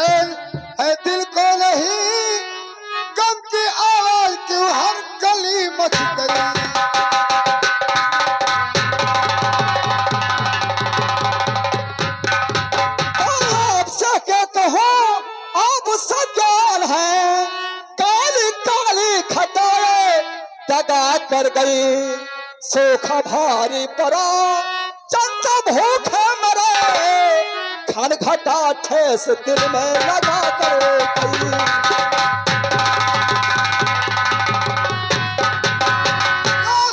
चैन है दिल को नहीं, गम की आवाज क्यों हर गली मच गई। आपसे क्या कहूं अब सजान है, काली काली खटाए दगा कर गई। सूखा भारी पड़ा चंदा भूखे मरे, खन घटा ठेस दिल में लगा कर गई।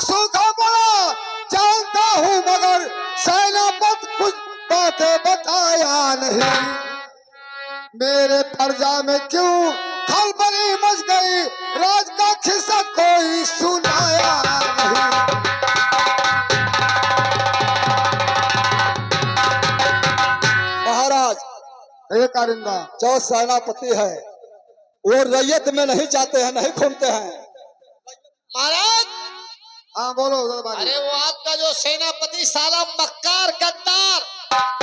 सूखा पड़ा जानता हूँ मगर सेनापत कुछ बातें बताया नहीं। मेरे प्रजा में क्यों खलबली मच गई, राज का किस्सा कोई सुनाया नहीं। महाराज एक कारिंदा जो सेनापति है वो रैयत में नहीं जाते हैं, नहीं घूमते हैं। महाराज हाँ बोलो। अरे वो आपका जो सेनापति साला मक्कार गद्दार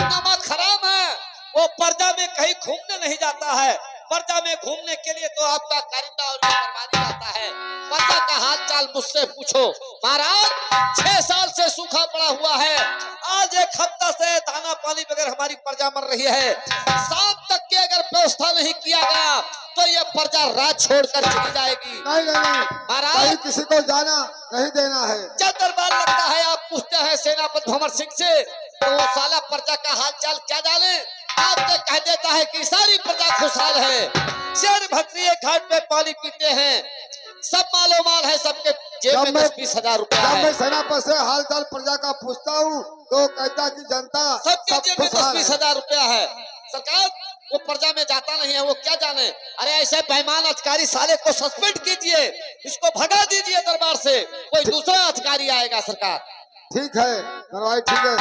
नमक हराम है, वो प्रजा में कहीं घूमने नहीं जाता है। प्रजा में घूमने के लिए तो आपका कारिंदा और दरबारी जाता है। प्रजा का हाल चाल मुझसे पूछो। महाराज 6 साल से सूखा पड़ा हुआ है, आज 1 हफ्ता से दाना पानी बगैर हमारी प्रजा मर रही है। शाम तक की अगर व्यवस्था नहीं किया गया तो ये प्रजा राज छोड़कर चली जाएगी। नहीं नहीं नहीं महाराज किसी को जाना नहीं देना है। जब दरबार लगता है आप पूछते हैं सेनापति भंवर सिंह से, तो वो साला प्रजा का हाल चाल क्या जाने, आपसे कह देता है कि सारी प्रजा खुशहाल है। शेर भक्रिये घाट पे पानी पीते हैं, सब मालो माल है, सबके जेब में 10-20 हजार रुपया है। जब मैं सेनापति से हाल चाल प्रजा का पूछता हूँ तो कहता कि जनता सबके जेब में 10-20 हजार रुपया है। सरकार वो प्रजा में जाता नहीं है, वो क्या जाने। अरे ऐसे बेईमान अधिकारी साले को सस्पेंड कीजिए, इसको भगा दीजिए दरबार से, कोई दूसरा अधिकारी आएगा। सरकार ठीक है दरबारी, ठीक है,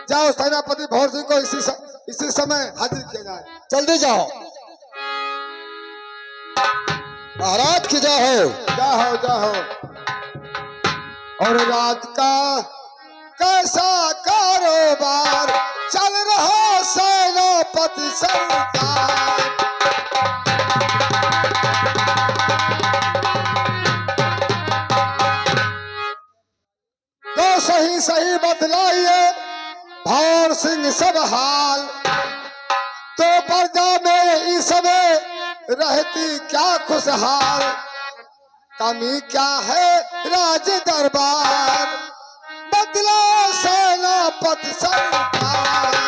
जाओ सेनापति भंवर सिंह को इसी समय हाजिर किया जाए। जल्दी जाओ महाराज की जाओ जाओ जाओ। और रात का कैसा कारोबार चल रहा सेनापति सरकार। तो सही सही बतलाइए भंवर सिंह सब हाल, तो प्रजा में इस समय रहती क्या खुशहाल। कमी क्या है राज दरबार, बदला सेनापति सरकार।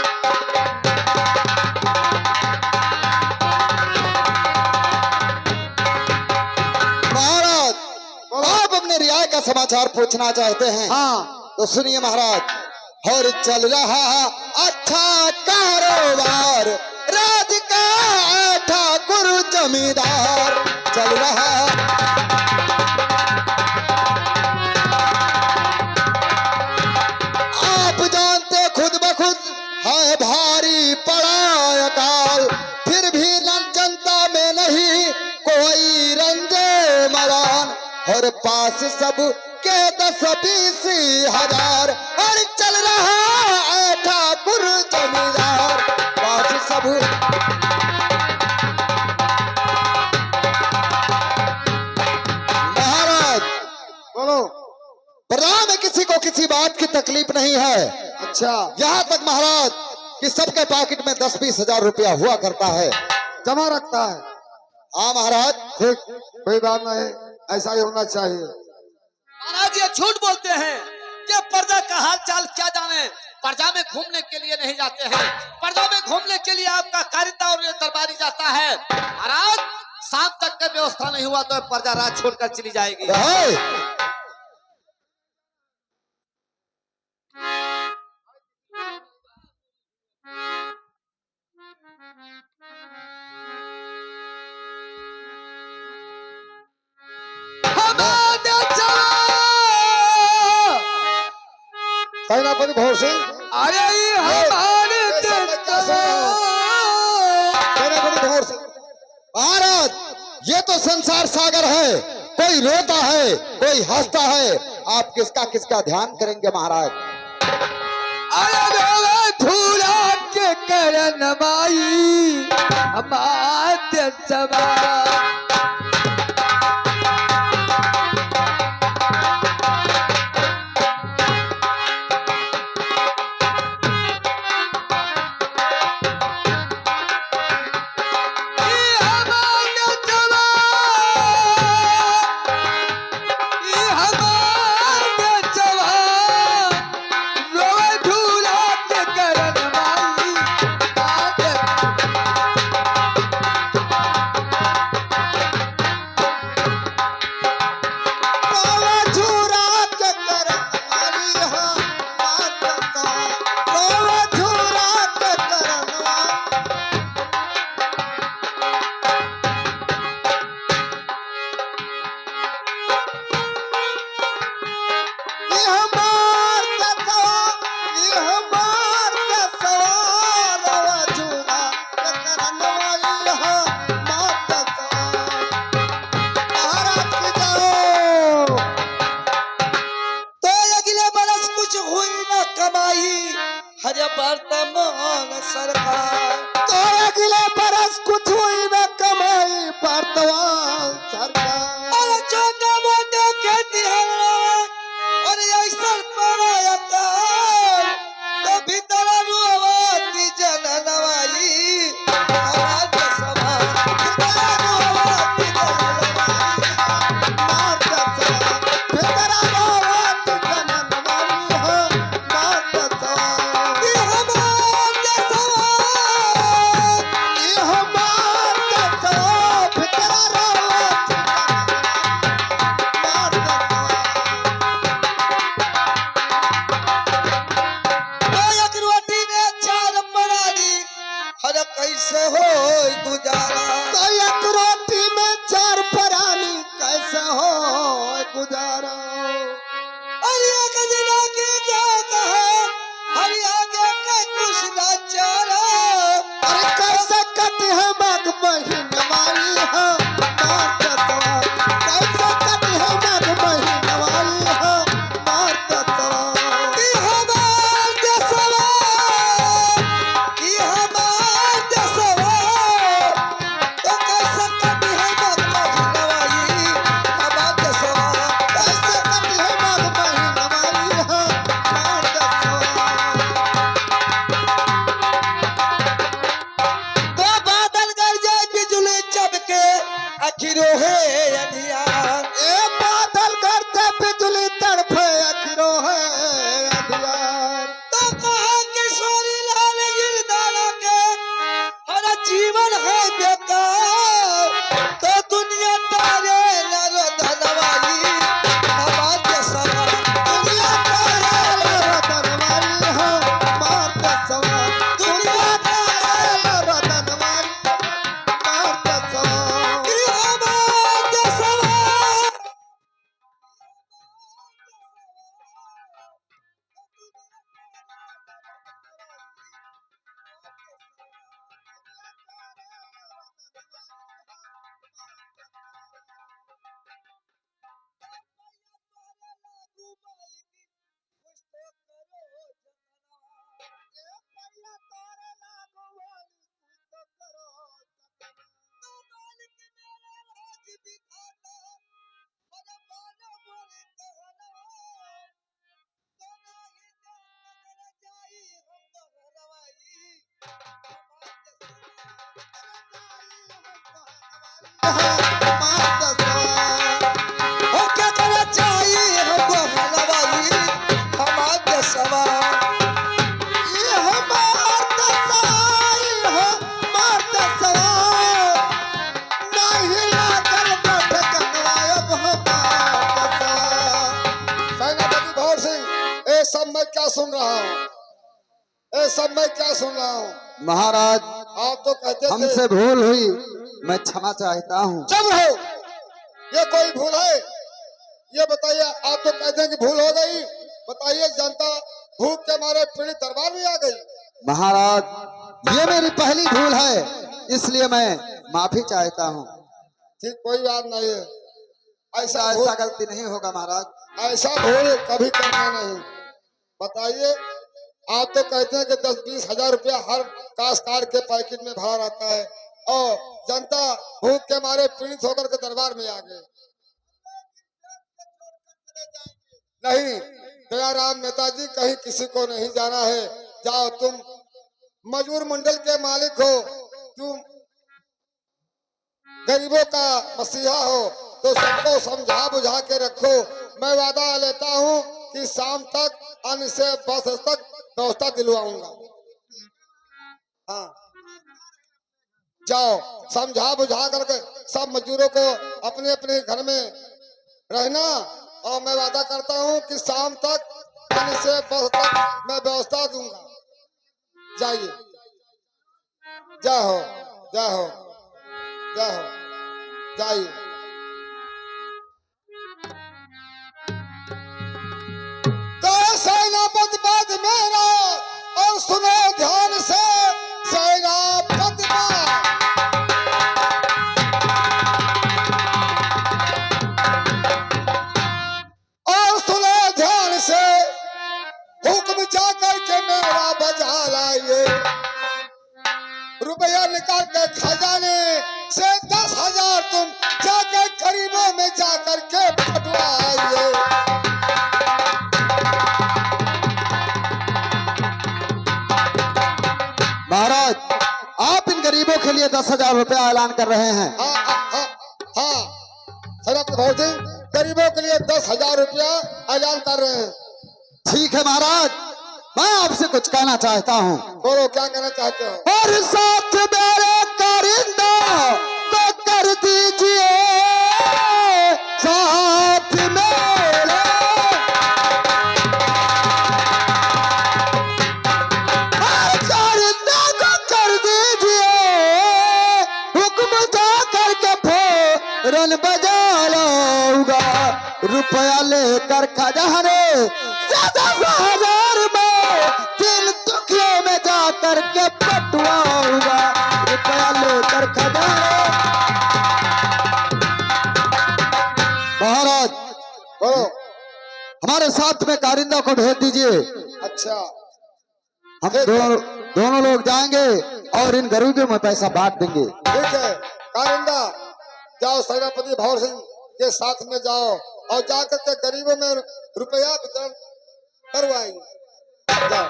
महाराज आप अपने रियाय का समाचार पूछना चाहते हैं? हाँ तो सुनिए महाराज। और चल रहा अच्छा कारोबार, राज का ठाकुर जमींदार चल रहा। आप जानते खुद ब खुद है भारी पड़ा अकाल, फिर भी जनता में नहीं कोई रंजे मरान। और पास सब के 10-20 हजार, और चल रहा ठाकुर जमींदार पास सब। महाराज बोलो। प्रजा में किसी को किसी बात की तकलीफ नहीं है। अच्छा, यहाँ तक महाराज कि सबके पॉकेट में 10-20 हजार रुपया हुआ करता है, जमा रखता है। हाँ महाराज ठीक, कोई बात नहीं, ऐसा ही होना चाहिए। महाराज ये झूठ बोलते हैं, ये प्रजा का हाल चाल क्या जाने। प्रजा में घूमने के लिए नहीं जाते हैं, प्रजा में घूमने के लिए आपका कारिंदा और दरबारी जाता है। महाराज शाम तक का व्यवस्था नहीं हुआ तो प्रजा राज छोड़कर चली जाएगी। सेनापति भंवर सिंह, अरे हमारे सेनापति भंवर सिंह महाराज, ये तो संसार सागर है, कोई रोता है कोई हंसता है, आप किसका किसका ध्यान करेंगे महाराज। अरे धूला के करण माई अमात्य सभा हरे वर्तमान सरकार तो अगले बरस कुछ हुई न कमाई वर्तमान सरकार। अरे छोटे मोटे खेती और ऐसा पराया काल तो भीतर रुआवती जननवाई समाज सभा भीतर रुआवती जननवाई मार्ग सवा भीतर रोवत जननवाई हो मार्ग सवा कैसे हो गुजारा तो एक रोटी में चार परानी कैसे हो गुजारा। अरे एक दिना की जात है हर आगे के कुछ ना चारा अरे कैसे कटी है मग महीनवारी है मार्ग सवा कैसे कटी है मग महीनवारी है मार्ग सवा। कि हमार देशवा कि हमार देशवा तो कैसे कटी है मग महीनवाई हमार देशवा कैसे कटी है मग महीनवारी है मार्ग सवा। तो बादल गरजे बिजली चमके आखिरो है अंधियार ए बादल करते बिजली तड़फे अखिरो है अंधियार। तो कहा किशोरी लाल गिरदारा के हर जीवन है बेकार तो दुनिया तारे नर धनवाई हमार देशवा दुनिया तारे रतनवारी है मार्ग सवा दुनिया तारे रतनवारी मार्ग सवा। कि हमार देशवा मार्ग सवा ओ क्या करना चाहिए हमको हलवाई हमार देशवा ये मार्ग सवाई है मार्ग सवा नहीं लागल बैठ कनवायब है मार्ग सवा। सेनापति भौर सिंह ये सब मैं क्या सुन रहा हूँ ये सब मैं क्या सुन रहा हूँ। महाराज आप तो कहते थे हमसे भूल हुई मैं क्षमा चाहता हूँ। चुप रहो ये कोई भूल है ये बताइए। आप तो कहते हैं कि भूल हो गई बताइए जनता भूख के मारे पीड़ित दरबार में आ गई। महाराज ये मेरी पहली भूल है इसलिए मैं माफी चाहता हूँ। ठीक कोई बात नहीं है ऐसा ऐसा भूल गलती नहीं होगा महाराज। ऐसा भूल कभी करना नहीं। बताइए आप तो कहते हैं कि 10-20 हजार रुपया हर काश कार्ड के पैकेट में भरा रहता है और जनता भूख के मारे पीड़ित होकर के दरबार में आ गए। नहीं दयाराम नेताजी, कहीं किसी को नहीं जाना है। जाओ, तुम मजदूर मंडल के मालिक हो, तुम गरीबों का मसीहा हो, तो सबको समझा बुझा के रखो। मैं वादा लेता हूँ कि शाम तक अन्न से बस तक व्यवस्था दिलवाऊंगा। हाँ, जाओ, समझा बुझा करके सब मजदूरों को अपने अपने घर में रहना, और मैं वादा करता हूँ कि शाम तक अन्न से बस तक मैं व्यवस्था दूंगा। जाइए, जाओ जाओ जाओ, जाइए। तो सेनापति पद मेरा और सुनो ध्यान से, सेनापति पद और सुनो ध्यान से, हुक्म जा करके मेरा बजा लाइए। रुपया निकाल के खजाने से 10,000 तुम जाकर गरीबों में जाकर के बंटवाइए। महाराज, आप इन गरीबों के लिए 10,000 रुपया ऐलान कर रहे हैं। हाँ, सेनापति भवर सिंह गरीबों के लिए 10,000 रुपया ऐलान कर रहे हैं। ठीक है महाराज, मैं आपसे कुछ कहना चाहता हूँ। बोलो, क्या कहना चाहते हो? और साथ मेरे कारिंदा को कर दीजिए, साथ मेरे कारिंदा को कर दीजिए, हुक्म जा करके फोरन बजा लाऊंगा। रुपया लेकर खजाने से 10,000 में दिल दुखियों में जाकर के बटवाऊंगा। रुपया लेकर खजाने। महाराज, बोलो। हमारे साथ में कारिंदा को भेज दीजिए। अच्छा, हम दोनों लोग जाएंगे और इन गरीबों में पैसा बांट देंगे। ठीक है कारिंदा, जाओ सेनापति भवर सिंह के साथ में जाओ और जाकर के गरीबों में रुपया वितरण करवाएंगे। जाओ।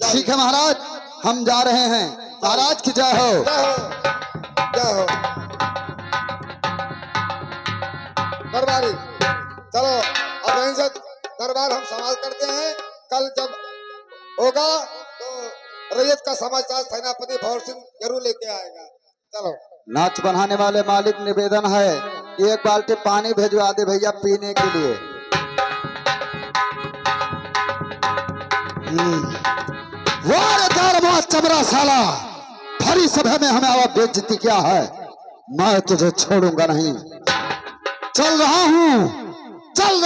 ठीक है महाराज, हम जा रहे हैं। महाराज की जय हो। जय हो, जय हो। दरबारी, चलो अब यहीं से दरबार हम समाज करते हैं। कल जब होगा तो रैयत का समाचार सेनापति भवर सिंह जरूर लेके आएगा। चलो। नाच बनाने वाले मालिक, निवेदन है, एक बाल्टी पानी भेजवा दे भैया पीने के लिए। वाह धर्मा चमरा साला, भरी सभा में हमें आवा बेइज्जती क्या है। मैं तुझे छोड़ूंगा नहीं। चल रहा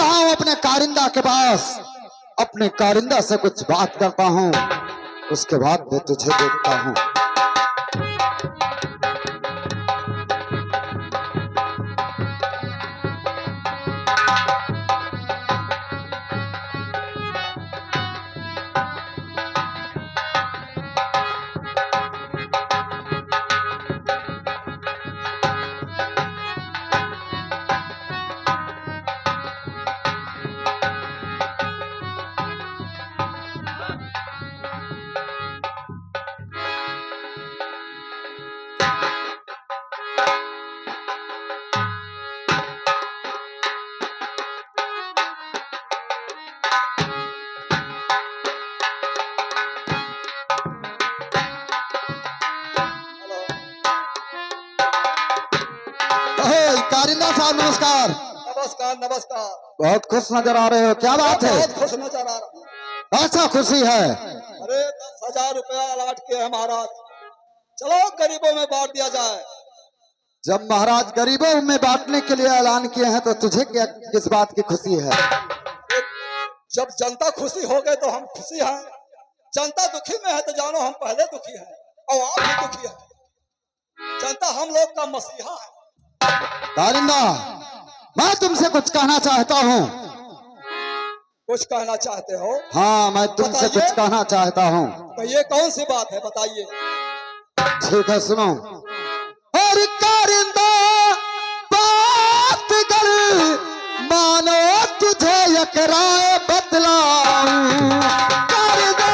हूँ अपने कारिंदा के पास। अपने कारिंदा से कुछ बात करता हूँ, उसके बाद मैं तुझे देखता हूँ। कारिंदा साहब नमस्कार। नमस्कार नमस्कार। बहुत खुश नजर आ रहे हो, क्या बात है? बहुत खुश नजर आ रहा हूँ। अच्छा खुशी है? अरे 10,000 रुपया अलॉट किए हैं महाराज, चलो गरीबों में बांट दिया जाए। जब महाराज गरीबों में बांटने के लिए ऐलान किए हैं तो तुझे क्या किस बात की खुशी है? जब जनता खुशी हो गए तो हम खुशी हैं। जनता दुखी में है तो जानो हम पहले दुखी हैं और आप भी दुखी हैं। जनता हम लोग का मसीहा है। कारिंदा, मैं तुमसे कुछ कहना चाहता हूँ। कुछ कहना चाहते हो? हाँ, मैं तुमसे बताइए। कुछ कहना चाहता हूँ। तो ये कौन सी बात है, बताइए। ठीक है, सुनो। और कारिंदा बात कर, मानो तुझे एक राय बतलाऊं। कारिंदा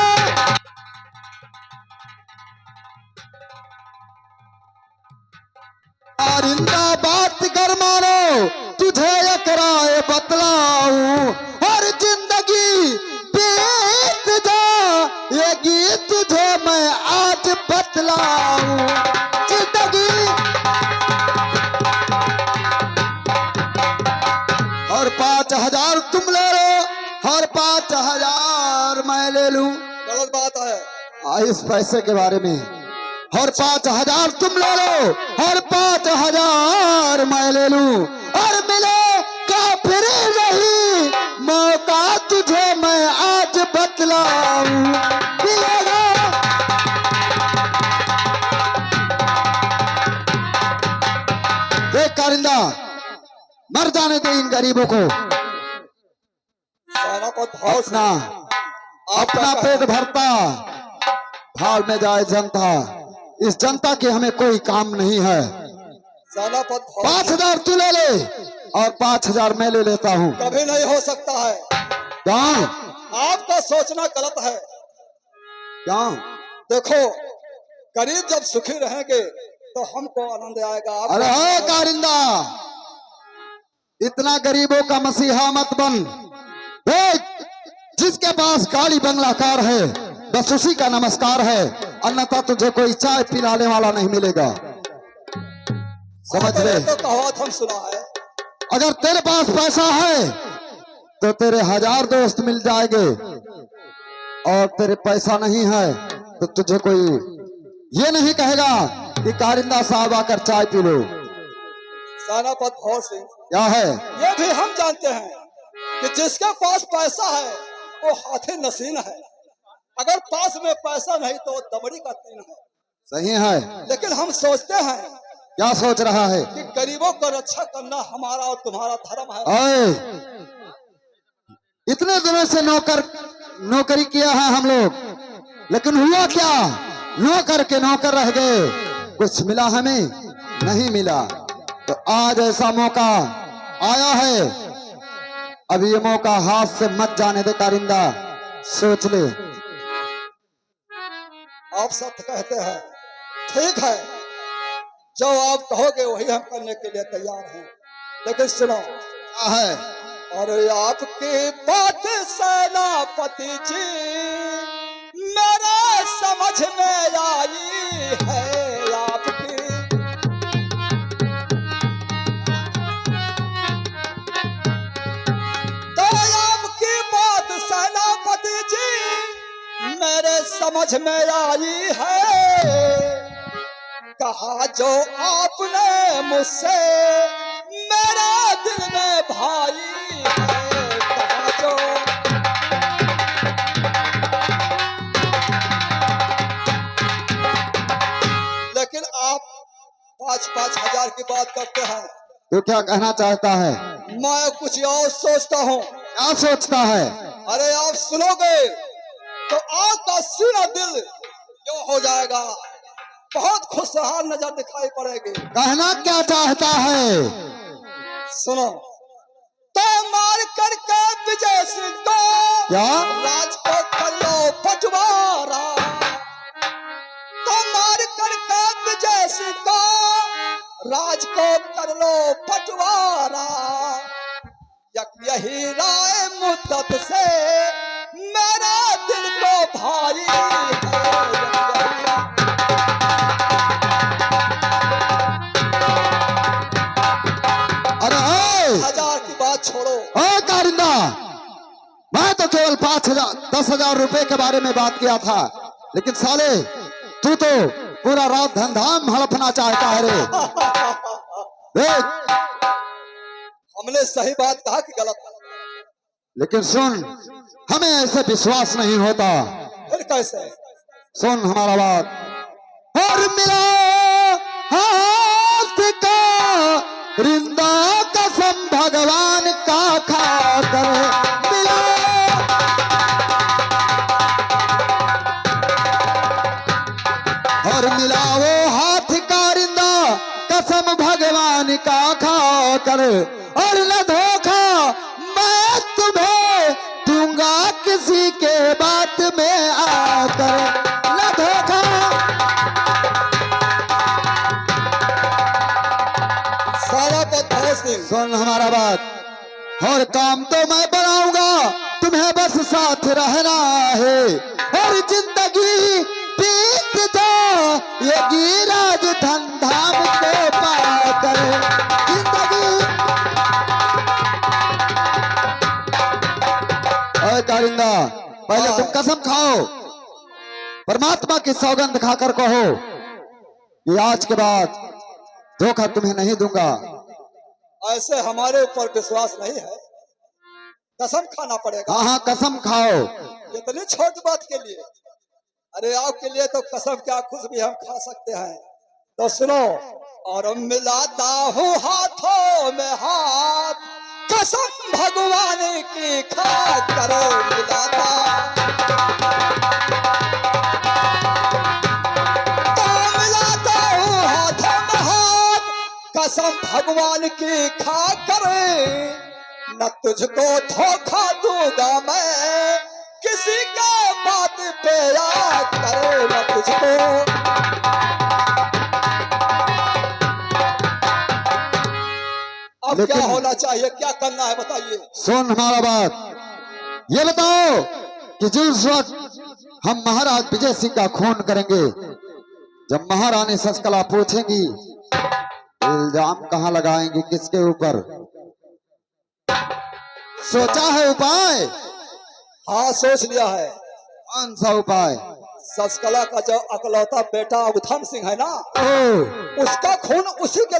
कारिंदा बात कर, मानो तुझे एक राय बतलाऊं। और जिंदगी बीत जाएगी तुझे मैं आज बतलाऊं। जिंदगी और 5,000 तुम ले लो और 5,000 मैं ले लूं। गलत बात है। इस पैसे के बारे में। और 5,000 तुम ले लो और 5,000 मैं ले लूं। और मिले का फिर नहीं मौका तुझे मैं आज बतलाऊं। मिलेगा देख कारिंदा, मर जाने दे इन गरीबों को। सारा को भाव से अपना पेट भरता, भाड़ में जाए जनता। इस जनता के हमें कोई काम नहीं है। सारा पद भाव 5,000 तू ले ले और 5,000 मैं ले लेता हूँ। कभी नहीं हो सकता है। क्यों? आपका सोचना गलत है। क्यों? देखो, गरीब जब सुखी रहेंगे तो हमको आनंद आएगा। आप अरे हो कारिंदा, इतना गरीबों का मसीहा मत बन। देख, जिसके पास गाड़ी बंगला कार है बस उसी का नमस्कार है, अन्यथा तुझे कोई चाय पिलाने वाला नहीं मिलेगा। समझ ले। तो कहावत हम सुना है। अगर तेरे पास पैसा है तो तेरे 1000 दोस्त मिल जाएंगे, और तेरे पैसा नहीं है तो तुझे कोई ये नहीं कहेगा कि कारिंदा साहब आकर चाय पी लो। सानापत भाव सिंह, क्या है? ये भी हम जानते हैं कि जिसके पास पैसा है वो हाथी नसीन है। अगर पास में पैसा नहीं तो वो दमड़ी का तीन है। सही है। लेकिन हम सोचते हैं क्या सोच रहा है? कि गरीबों को रक्षा करना हमारा और तुम्हारा धर्म है। ओए, इतने दिनों से नौकरी किया है हम लोग, लेकिन हुआ क्या? नौकर के नौकर रह गए। कुछ मिला हमें? नहीं मिला। तो आज ऐसा मौका आया है, अब ये मौका हाथ से मत जाने दे कारिंदा, सोच ले। आप सत्य कहते हैं, ठीक है, जो आप कहोगे वही हम करने के लिए तैयार हैं। लेकिन सुनो, क्या है? अरे आपकी बात सेनापति जी मेरे समझ में आई है। आपकी तो आपकी बात सेनापति जी मेरे समझ में आई है। कहा जो आपने मुझसे मेरा दिल में भाई है। कहा जो लेकिन आप 5-5 हजार की बात करते हैं। तू क्या कहना चाहता है? मैं कुछ और सोचता हूँ। क्या सोचता है? अरे आप सुनोगे तो आपका सीना दिल क्यों हो जाएगा, बहुत खुशहाल नजर दिखाई पड़ेगी। कहना क्या चाहता है? सुनो, तो मार करके विजय सिंह को क्या? राज को कर लो बंटवारा। तो मार करके विजय सिंह को राज को कर लो बंटवारा। यही राय मुद्दत से मेरा दिल को भारी है। अरे ओए, 1000 की बात छोड़ो। ओ कारिंदा, मैं तो केवल 5,000 10,000 रुपए के बारे में बात किया था, लेकिन साले तू तो पूरा रात धंधाम हड़पना चाहता है रे। देख, हमने सही बात कहा कि गलत? लेकिन सुन, हमें ऐसे विश्वास नहीं होता। फिर कैसे? सुन हमारा बात। और मिला हाथ का रिंदा कसम भगवान का खाकर, मिला कसम भगवान का खा कर, और न धोखा मैं तुम्हें दूंगा किसी के बात में आकर, न धोखा। साला पत्थर सिंह, सुन हमारा बात, और काम तो मैं बनाऊंगा, तुम्हें बस साथ रहना है, और जिंदगी बीत जाएगी राज धंधा को पाकर, जिंदगी। अरे कारिंदा, पहले तुम कसम खाओ, परमात्मा की सौगंध खाकर कहो कि आज के बाद धोखा तुम्हें नहीं दूंगा। ऐसे हमारे ऊपर विश्वास नहीं है, कसम खाना पड़ेगा। हाँ हाँ कसम खाओ। इतनी छोटी बात के लिए, अरे आपके लिए तो कसम क्या, खुद भी हम खा सकते हैं। तो सुनो, और मिलाता हूँ हाथों में हाथ, कसम भगवान की खा करो मिलाता, तो मिलाता हूँ हाथों में हाथ, कसम भगवान की खा करे, न तुझको धोखा दूंगा मैं, किसी का बात पे याद करे न तुझको। अब क्या लेकिन- होना चाहिए, क्या करना है बताइए। सुन हमारा बात, ये बताओ कि जिस वक्त हम महाराज विजय सिंह का खून करेंगे, जब महारानी शशकला पूछेंगी इल्जाम कहाँ लगाएंगे, किसके ऊपर, सोचा है उपाय? हाँ सोच लिया है। कौन सा उपाय? शशकला का जो अकलौता बेटा उधम सिंह है ना, ओ, उसका खून उसी के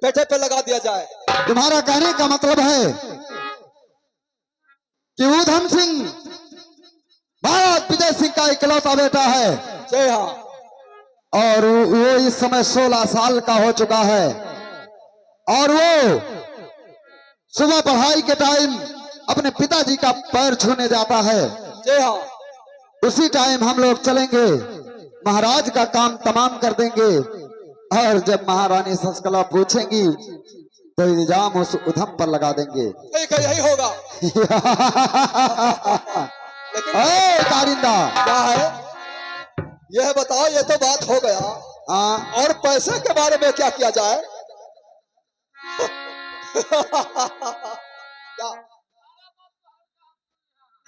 बेटे पे लगा दिया जाए। तुम्हारा कहने का मतलब है कि उधम सिंह महाराज विजय सिंह का इकलौता बेटा है, जय हाँ। और वो इस समय 16 साल का हो चुका है, और वो सुबह पढ़ाई के टाइम अपने पिताजी का पैर छूने जाता है। जय हाँ। उसी टाइम हम लोग चलेंगे, महाराज का काम तमाम कर देंगे, और जब महारानी शशकला पूछेंगी तो इल्जाम उस उधम पर लगा देंगे। ठीक है, यही होगा। लेकिन ए कारिंदा, क्या है यह बताओ, ये तो बात हो गया, हाँ और पैसे के बारे में क्या किया जाए? क्या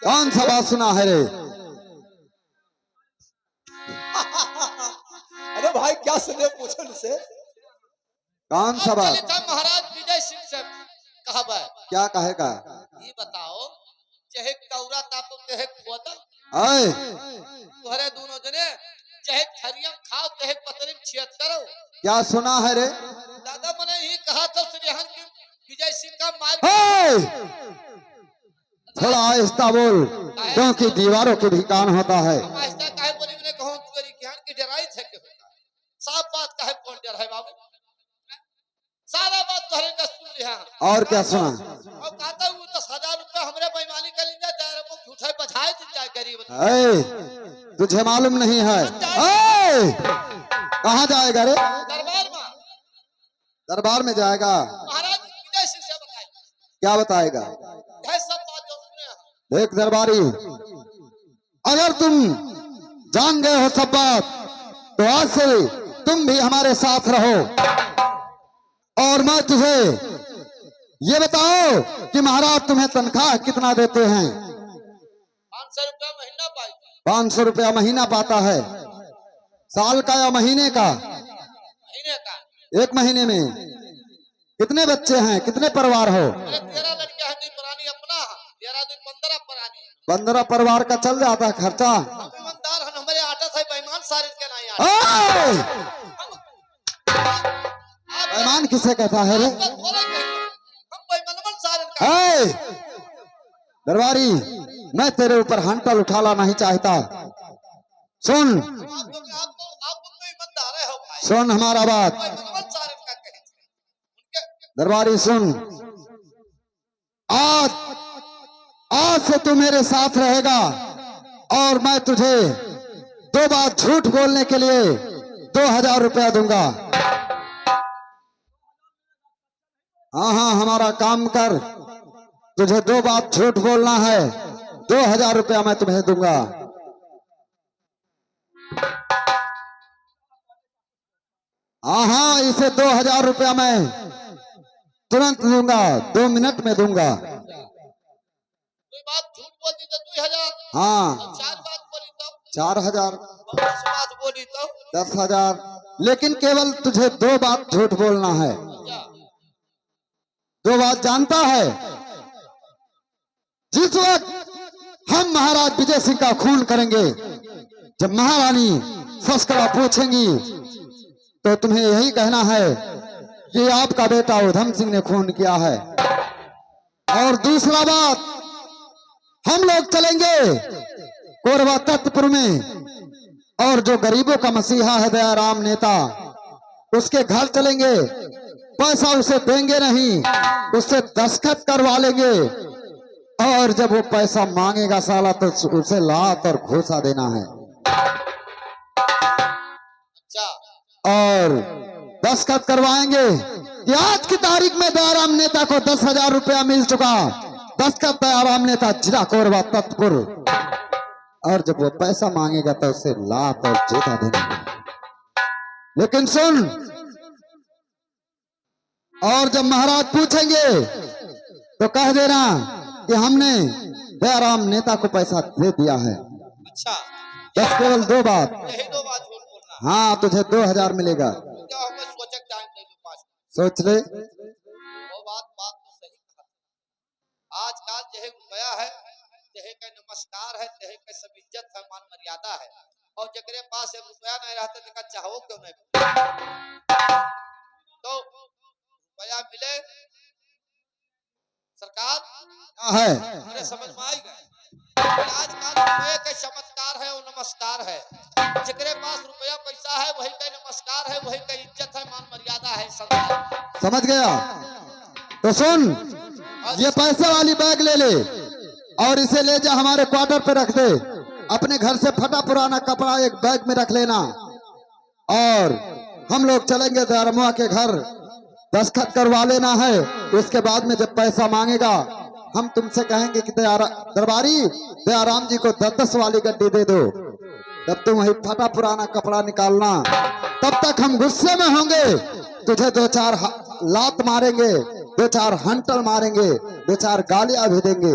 कौन सा बात सुना है रे? अरे भाई क्या सुने, पूछो इनसे। कौन सा बात? चलित है महाराज विजय सिंह से कहा बा, क्या कहेगा? ये बताओ, चाहे कौरा तापो चाहे खोदा, आए तुम्हारे दोनों जने चाहे थरियम खाओ चाहे पतरिम छियत करो। क्या सुना है रे? दादा मैंने ही कहा था सुबह की विजय सिंह का माल हे! थोड़ा आहिस्ता बोल, क्योंकि दीवारों के भी कान होता है। आहिस्ता काहे बोली, मैंने कहूं तुम्हारी ज्ञान की डराई थे के होता, साफ बात काहे कौन डर है बाबू, सारा बात तुम्हारे का सुन लिया। और क्या सुना? और कहता हूँ 10,000 रुपए हमरे बेईमानी कर लेंगे, दायरे में झूठे बधाई दिन जाए गरीब। ए, तुझे मालूम नहीं है? ए, कहाँ जाएगा रे? दरबार में दरबार में जाएगा? महाराज विजय सिंह से बताइए, क्या बताएगा? यह सब बात जो सुने हैं। देख दरबारी, अगर तुम जान गए हो सब बात, तो आज से तुम भी हमारे साथ रहो, और मैं तुझे ये बताओ कि महाराज तुम्हें तनख्वाह कितना देते हैं? 500 रुपया महीना पाई, 500 रुपया महीना पाता है। साल का या महीने का? महीने का। एक महीने में कितने बच्चे हैं, कितने परिवार हो? अरे 13 लड़कियां हैं, 2 पुरानी अपना, 13 2 15 पुरानी। 15 परिवार का चल जाता है खर्चा। हम ईमानदार हैं, हमारे आटा से बेईमान सारे के नहीं आटे। ओए! बेईमान किसे कहता है रे? हम बेईमान सारे का। ए, दरबारी, मैं तेरे ऊपर हंटल उठाना नहीं चाहता। सुन, आपको तो ईमानदार है हो भाई, सुन हमारा बात। बेईमान सारे का कहे उनके। दरबारी सुन, आज आज से तू मेरे साथ रहेगा, और मैं तुझे 2 बार झूठ बोलने के लिए 2000 रुपया दूंगा। हाँ हाँ हमारा काम कर। तुझे 2 बात झूठ बोलना है। 2000 रुपया मैं तुम्हें दूंगा। हाँ हाँ इसे 2000 रुपया मैं तुरंत दूंगा, 2 मिनट में दूंगा। कोई बात झूठ बोल दी तो 2000, हाँ 4 बात बोली तो 4000, 10 बात बोली तो 10,000, लेकिन केवल तुझे 2 बात झूठ बोलना है। अच्छा। 2 बात जानता है? जिस वक्त हम महाराज विजय सिंह का खून करेंगे, जब महारानी सस्करा पूछेंगी तो तुम्हें यही कहना है कि आपका बेटा उधम सिंह ने खून किया है। और दूसरा बात, हम लोग चलेंगे कोरबा तख्तपुर में और जो गरीबों का मसीहा है दयाराम नेता, उसके घर चलेंगे। पैसा उसे देंगे नहीं, उससे दस्तखत करवा लेंगे और जब वो पैसा मांगेगा साला तो उसे लात और घूसा देना है। अच्छा। और दस्तखत करवाएंगे कि आज की तारीख में दयाराम नेता को 10,000 रुपया मिल चुका। दस्तखत दयाराम नेता जिला कोरबा तख्तपुर। और जब वो पैसा मांगेगा तो उसे लात और जूता देना है। लेकिन सुन, और जब महाराज पूछेंगे तो कह देना कि हमने दयाराम नेता को पैसा दे दिया है। अच्छा। बस केवल 2 बात। यही 2 बात झूठ बोलना है। हाँ तुझे 2000 मिलेगा। क्या हमें सोचक टाइम दे दो 5 सोच ले। वो बात तो सही कहा। आजकल जहे रुपया है, जहे का नमस्कार है, जहे का सब इज्जत है, मान मर्यादा है। और जगरे पास एक रुपया नहीं रहता तो चाहो क्यों नहीं। तो रुपया मिले सरकार क्या है? अरे समझ में आई गए। आजकल रुपये के चमत्कार है और नमस्कार है। जिसके पास रुपया पैसा है वही का नमस्कार है, वही का इज्जत है, मान मर्यादा है संसार। समझ गया? तो सुन, ये पैसे वाली बैग ले ले और इसे ले जा हमारे क्वार्टर पे रख दे। अपने घर से फटा पुराना कपड़ा एक बैग में रख लेना और हम लोग चलेंगे दयारामुआ के घर। दस्तखत करवा लेना है। उसके बाद में जब पैसा मांगेगा हम तुमसे कहेंगे कि दरबारी दयाराम जी को 10-10 वाली गड्डी दे दो। तब तुम वही फटा पुराना कपड़ा निकालना। तब तक हम गुस्से में होंगे, तुझे 2-4 लात मारेंगे, 2-4 हंटल मारेंगे, 2-4 गालियां भी देंगे।